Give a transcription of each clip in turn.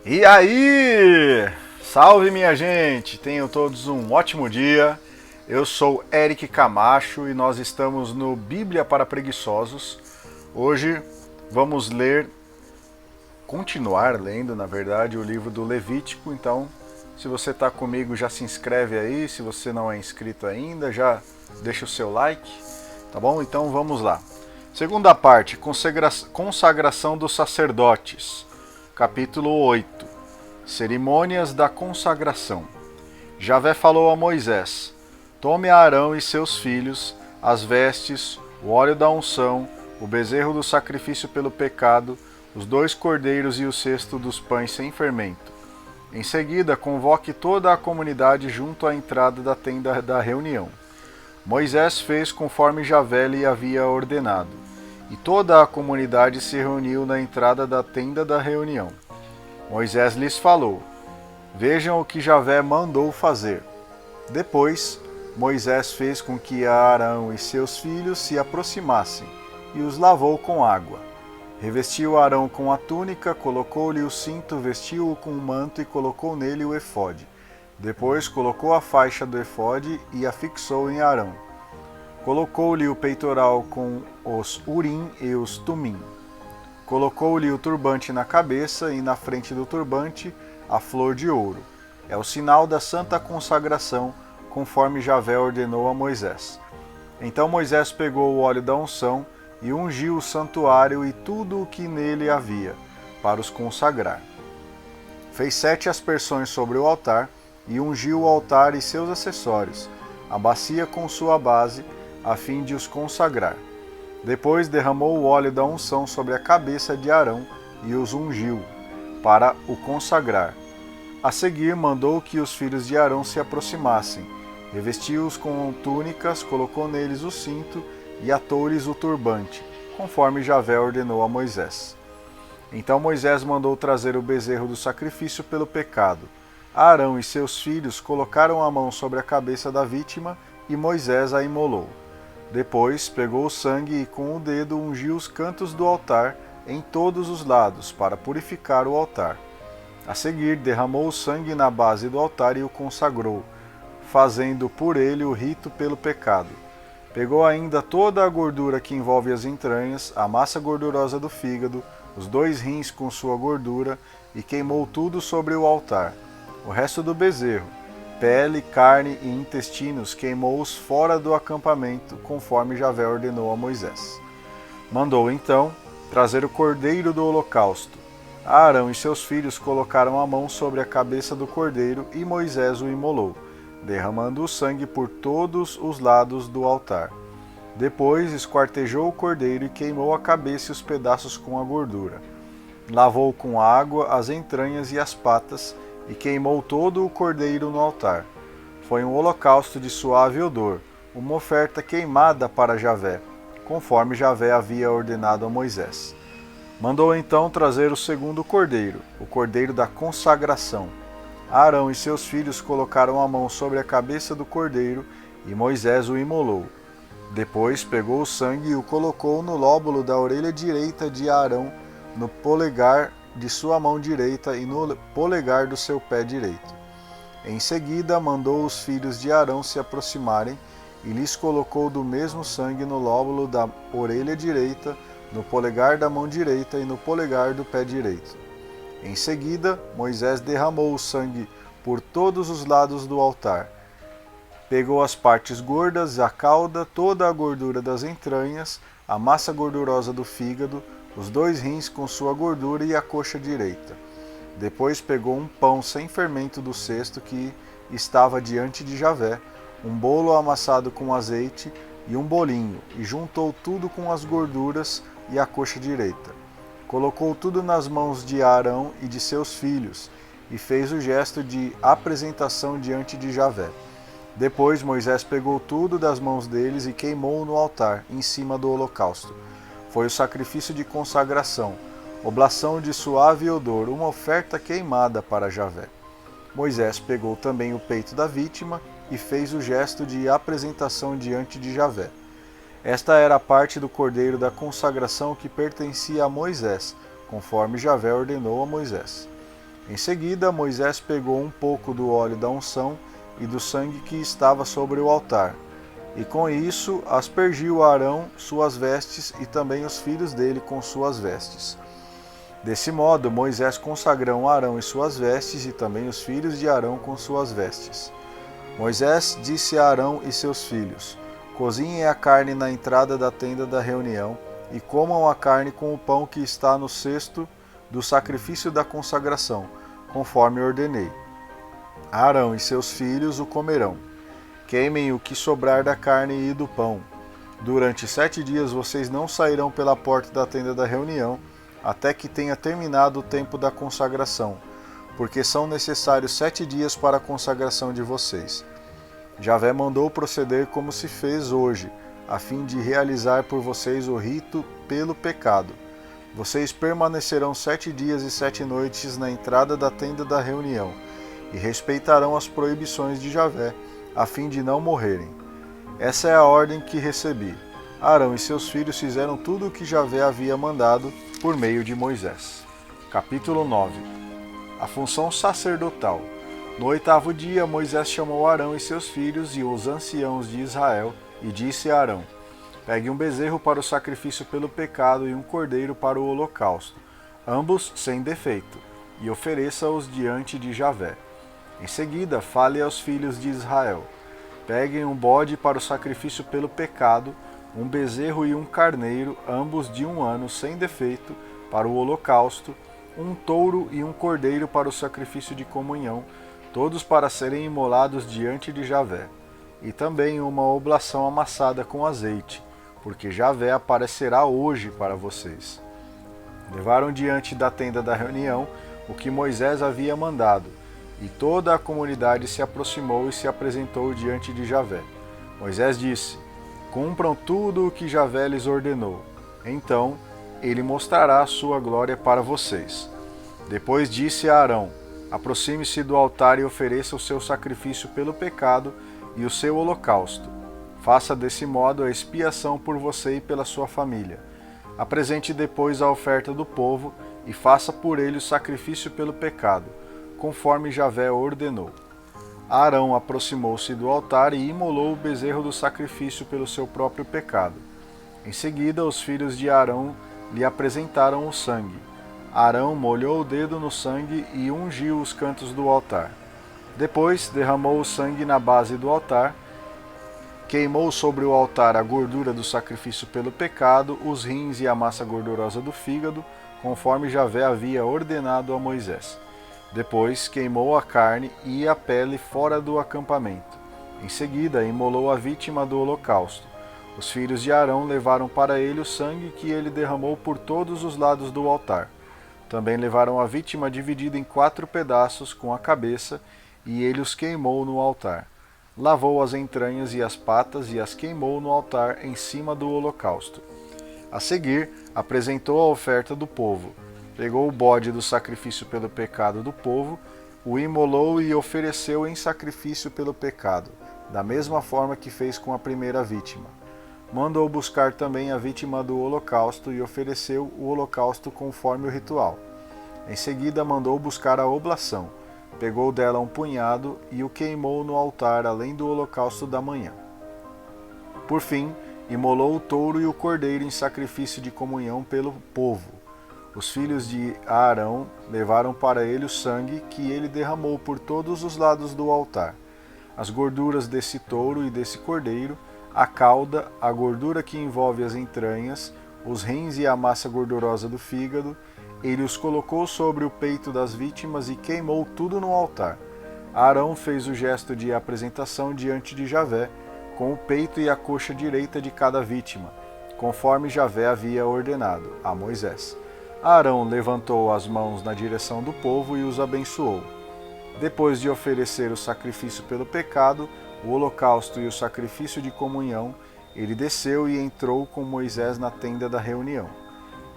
E aí? Salve minha gente! Tenham todos um ótimo dia. Eu sou Eric Camacho e nós estamos no Bíblia para Preguiçosos. Hoje vamos continuar lendo, na verdade, o livro do Levítico. Então, se você está comigo, já se inscreve aí. Se você não é inscrito ainda, já deixa o seu like, tá bom? Então vamos lá. Segunda parte, consagração dos sacerdotes. Capítulo 8. Cerimônias da consagração. Javé falou a Moisés: Tome Arão e seus filhos, as vestes, o óleo da unção, o bezerro do sacrifício pelo pecado, os 2 cordeiros e o cesto dos pães sem fermento. Em seguida, convoque toda a comunidade junto à entrada da tenda da reunião. Moisés fez conforme Javé lhe havia ordenado, e toda a comunidade se reuniu na entrada da tenda da reunião. Moisés lhes falou: Vejam o que Javé mandou fazer. Depois, Moisés fez com que Arão e seus filhos se aproximassem e os lavou com água. Revestiu Arão com a túnica, colocou-lhe o cinto, vestiu-o com o manto e colocou nele o efode. Depois colocou a faixa do efode e a fixou em Arão. Colocou-lhe o peitoral com os urim e os tumim. Colocou-lhe o turbante na cabeça e na frente do turbante a flor de ouro. É o sinal da santa consagração, conforme Javé ordenou a Moisés. Então Moisés pegou o óleo da unção e ungiu o santuário e tudo o que nele havia, para os consagrar. Fez 7 aspersões sobre o altar e ungiu o altar e seus acessórios, a bacia com sua base, a fim de os consagrar. Depois derramou o óleo da unção sobre a cabeça de Arão e os ungiu, para o consagrar. A seguir mandou que os filhos de Arão se aproximassem, revestiu-os com túnicas, colocou neles o cinto e atou-lhes o turbante, conforme Javé ordenou a Moisés. Então Moisés mandou trazer o bezerro do sacrifício pelo pecado. Arão e seus filhos colocaram a mão sobre a cabeça da vítima e Moisés a imolou. Depois pegou o sangue e com o dedo ungiu os cantos do altar em todos os lados, para purificar o altar. A seguir derramou o sangue na base do altar e o consagrou, fazendo por ele o rito pelo pecado. Pegou ainda toda a gordura que envolve as entranhas, a massa gordurosa do fígado, os 2 rins com sua gordura, e queimou tudo sobre o altar. O resto do bezerro, pele, carne e intestinos, queimou-os fora do acampamento, conforme Javé ordenou a Moisés. Mandou então trazer o cordeiro do holocausto. Arão e seus filhos colocaram a mão sobre a cabeça do cordeiro e Moisés o imolou, derramando o sangue por todos os lados do altar. Depois esquartejou o cordeiro e queimou a cabeça e os pedaços com a gordura. Lavou com água as entranhas e as patas, e queimou todo o cordeiro no altar. Foi um holocausto de suave odor, uma oferta queimada para Javé, conforme Javé havia ordenado a Moisés. Mandou então trazer o segundo cordeiro, o cordeiro da consagração. Arão e seus filhos colocaram a mão sobre a cabeça do cordeiro, e Moisés o imolou. Depois pegou o sangue e o colocou no lóbulo da orelha direita de Arão, no polegar de sua mão direita e no polegar do seu pé direito. Em seguida, mandou os filhos de Arão se aproximarem e lhes colocou do mesmo sangue no lóbulo da orelha direita, no polegar da mão direita e no polegar do pé direito. Em seguida, Moisés derramou o sangue por todos os lados do altar. Pegou as partes gordas, a cauda, toda a gordura das entranhas, a massa gordurosa do fígado, os 2 rins com sua gordura e a coxa direita. Depois pegou um pão sem fermento do cesto que estava diante de Javé, um bolo amassado com azeite e um bolinho, e juntou tudo com as gorduras e a coxa direita. Colocou tudo nas mãos de Arão e de seus filhos, e fez o gesto de apresentação diante de Javé. Depois Moisés pegou tudo das mãos deles e queimou no altar, em cima do holocausto. Foi o sacrifício de consagração, oblação de suave odor, uma oferta queimada para Javé. Moisés pegou também o peito da vítima e fez o gesto de apresentação diante de Javé. Esta era a parte do cordeiro da consagração que pertencia a Moisés, conforme Javé ordenou a Moisés. Em seguida, Moisés pegou um pouco do óleo da unção e do sangue que estava sobre o altar, e com isso aspergiu Arão suas vestes e também os filhos dele com suas vestes. Desse modo, Moisés consagrou Arão e suas vestes e também os filhos de Arão com suas vestes. Moisés disse a Arão e seus filhos: Cozinhem a carne na entrada da tenda da reunião e comam a carne com o pão que está no cesto do sacrifício da consagração, conforme ordenei. Arão e seus filhos o comerão. Queimem o que sobrar da carne e do pão. Durante 7 dias vocês não sairão pela porta da tenda da reunião, até que tenha terminado o tempo da consagração, porque são necessários 7 dias para a consagração de vocês. Javé mandou proceder como se fez hoje, a fim de realizar por vocês o rito pelo pecado. Vocês permanecerão 7 dias e 7 noites na entrada da tenda da reunião, e respeitarão as proibições de Javé, a fim de não morrerem. Essa é a ordem que recebi. Arão e seus filhos fizeram tudo o que Javé havia mandado por meio de Moisés. Capítulo 9. A função sacerdotal. No 8º dia, Moisés chamou Arão e seus filhos e os anciãos de Israel e disse a Arão: Pegue um bezerro para o sacrifício pelo pecado e um cordeiro para o holocausto, ambos sem defeito, e ofereça-os diante de Javé. Em seguida, fale aos filhos de Israel: Peguem um bode para o sacrifício pelo pecado, um bezerro e um carneiro, ambos de 1 ano, sem defeito, para o holocausto, um touro e um cordeiro para o sacrifício de comunhão, todos para serem imolados diante de Javé, e também uma oblação amassada com azeite, porque Javé aparecerá hoje para vocês. Levaram diante da tenda da reunião o que Moisés havia mandado, e toda a comunidade se aproximou e se apresentou diante de Javé. Moisés disse: Cumpram tudo o que Javé lhes ordenou. Então ele mostrará a sua glória para vocês. Depois disse a Arão: Aproxime-se do altar e ofereça o seu sacrifício pelo pecado e o seu holocausto. Faça desse modo a expiação por você e pela sua família. Apresente depois a oferta do povo e faça por ele o sacrifício pelo pecado, conforme Javé ordenou. Arão aproximou-se do altar e imolou o bezerro do sacrifício pelo seu próprio pecado. Em seguida, os filhos de Arão lhe apresentaram o sangue. Arão molhou o dedo no sangue e ungiu os cantos do altar. Depois, derramou o sangue na base do altar, queimou sobre o altar a gordura do sacrifício pelo pecado, os rins e a massa gordurosa do fígado, conforme Javé havia ordenado a Moisés. Depois, queimou a carne e a pele fora do acampamento. Em seguida, imolou a vítima do holocausto. Os filhos de Arão levaram para ele o sangue que ele derramou por todos os lados do altar. Também levaram a vítima dividida em 4 pedaços com a cabeça, e ele os queimou no altar. Lavou as entranhas e as patas e as queimou no altar em cima do holocausto. A seguir, apresentou a oferta do povo. Pegou o bode do sacrifício pelo pecado do povo, o imolou e ofereceu em sacrifício pelo pecado, da mesma forma que fez com a primeira vítima. Mandou buscar também a vítima do holocausto e ofereceu o holocausto conforme o ritual. Em seguida mandou buscar a oblação, pegou dela um punhado e o queimou no altar além do holocausto da manhã. Por fim, imolou o touro e o cordeiro em sacrifício de comunhão pelo povo. Os filhos de Arão levaram para ele o sangue que ele derramou por todos os lados do altar, as gorduras desse touro e desse cordeiro, a cauda, a gordura que envolve as entranhas, os rins e a massa gordurosa do fígado. Ele os colocou sobre o peito das vítimas e queimou tudo no altar. Arão fez o gesto de apresentação diante de Javé, com o peito e a coxa direita de cada vítima, conforme Javé havia ordenado a Moisés. Arão levantou as mãos na direção do povo e os abençoou. Depois de oferecer o sacrifício pelo pecado, o holocausto e o sacrifício de comunhão, ele desceu e entrou com Moisés na tenda da reunião.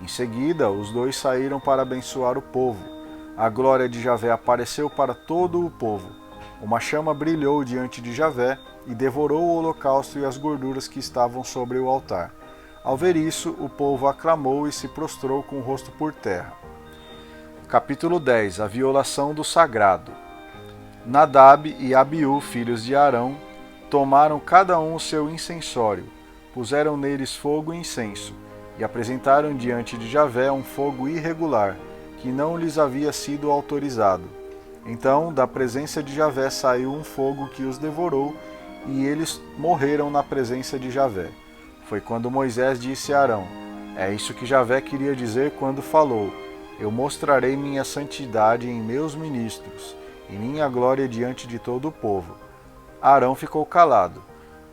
Em seguida, os dois saíram para abençoar o povo. A glória de Javé apareceu para todo o povo. Uma chama brilhou diante de Javé e devorou o holocausto e as gorduras que estavam sobre o altar. Ao ver isso, o povo aclamou e se prostrou com o rosto por terra. Capítulo 10. A violação do sagrado. Nadab e Abiú, filhos de Arão, tomaram cada um o seu incensório, puseram neles fogo e incenso, e apresentaram diante de Javé um fogo irregular, que não lhes havia sido autorizado. Então, da presença de Javé saiu um fogo que os devorou, e eles morreram na presença de Javé. Foi quando Moisés disse a Arão: é isso que Javé queria dizer quando falou: eu mostrarei minha santidade em meus ministros, e minha glória diante de todo o povo. Arão ficou calado.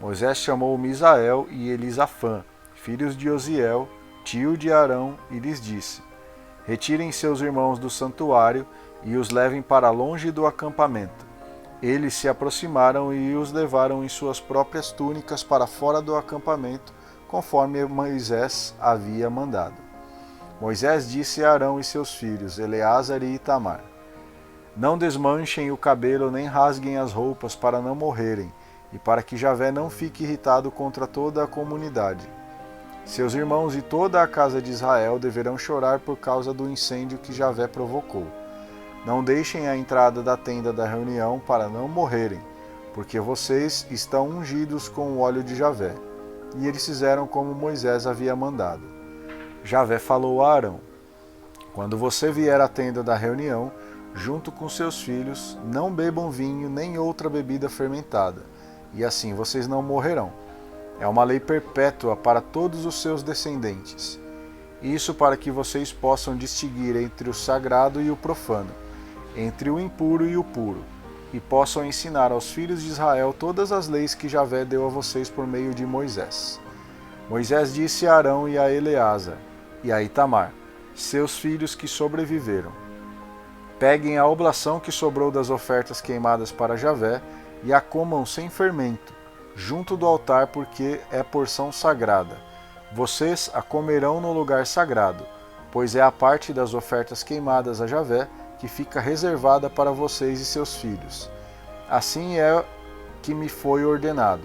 Moisés chamou Misael e Elisafã, filhos de Osiel, tio de Arão, e lhes disse: retirem seus irmãos do santuário e os levem para longe do acampamento. Eles se aproximaram e os levaram em suas próprias túnicas para fora do acampamento, conforme Moisés havia mandado. Moisés disse a Arão e seus filhos, Eleazar e Itamar: não desmanchem o cabelo nem rasguem as roupas para não morrerem, e para que Javé não fique irritado contra toda a comunidade. Seus irmãos e toda a casa de Israel deverão chorar por causa do incêndio que Javé provocou. Não deixem a entrada da tenda da reunião para não morrerem, porque vocês estão ungidos com o óleo de Javé. E eles fizeram como Moisés havia mandado. Javé falou a Arão: quando você vier à tenda da reunião, junto com seus filhos, não bebam vinho nem outra bebida fermentada, e assim vocês não morrerão. É uma lei perpétua para todos os seus descendentes. Isso para que vocês possam distinguir entre o sagrado e o profano, entre o impuro e o puro, e possam ensinar aos filhos de Israel todas as leis que Javé deu a vocês por meio de Moisés. Moisés disse a Arão e a Eleazar e a Itamar, seus filhos que sobreviveram: peguem a oblação que sobrou das ofertas queimadas para Javé e a comam sem fermento, junto do altar, porque é porção sagrada. Vocês a comerão no lugar sagrado, pois é a parte das ofertas queimadas a Javé que fica reservada para vocês e seus filhos. Assim é que me foi ordenado.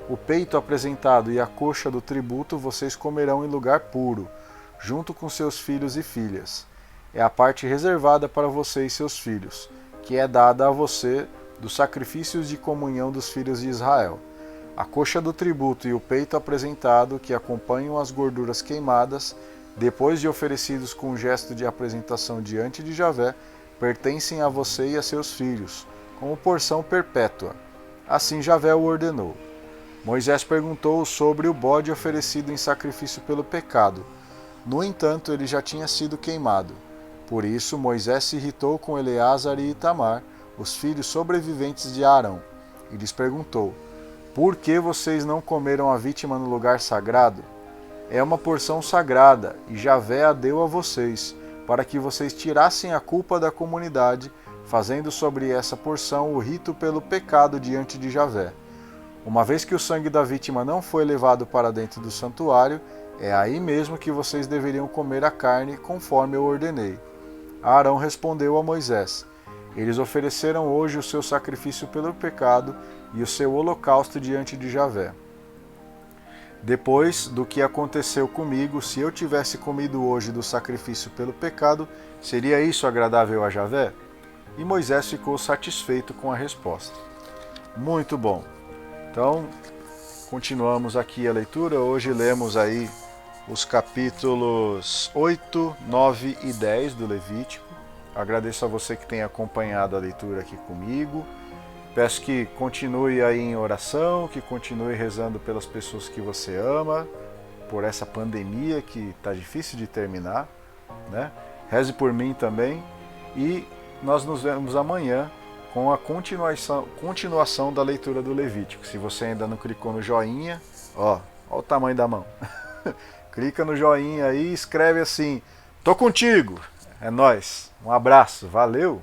O peito apresentado e a coxa do tributo vocês comerão em lugar puro, junto com seus filhos e filhas. É a parte reservada para você e seus filhos, que é dada a você dos sacrifícios de comunhão dos filhos de Israel. A coxa do tributo e o peito apresentado, que acompanham as gorduras queimadas, depois de oferecidos com gesto de apresentação diante de Javé, pertencem a você e a seus filhos, como porção perpétua. Assim Javé o ordenou. Moisés perguntou sobre o bode oferecido em sacrifício pelo pecado. No entanto, ele já tinha sido queimado. Por isso, Moisés se irritou com Eleazar e Itamar, os filhos sobreviventes de Arão, e lhes perguntou: por que vocês não comeram a vítima no lugar sagrado? É uma porção sagrada, e Javé a deu a vocês, para que vocês tirassem a culpa da comunidade, fazendo sobre essa porção o rito pelo pecado diante de Javé. Uma vez que o sangue da vítima não foi levado para dentro do santuário, é aí mesmo que vocês deveriam comer a carne, conforme eu ordenei. Arão respondeu a Moisés: eles ofereceram hoje o seu sacrifício pelo pecado e o seu holocausto diante de Javé. Depois do que aconteceu comigo, se eu tivesse comido hoje do sacrifício pelo pecado, seria isso agradável a Javé? E Moisés ficou satisfeito com a resposta. Muito bom. Então, continuamos aqui a leitura. Hoje lemos aí os capítulos 8, 9 e 10 do Levítico. Agradeço a você que tem acompanhado a leitura aqui comigo. Peço que continue aí em oração, que continue rezando pelas pessoas que você ama, por essa pandemia que está difícil de terminar, né? Reze por mim também. E nós nos vemos amanhã com a continuação da leitura do Levítico. Se você ainda não clicou no joinha, ó o tamanho da mão. Clica no joinha aí e escreve assim: tô contigo. É nóis. Um abraço. Valeu.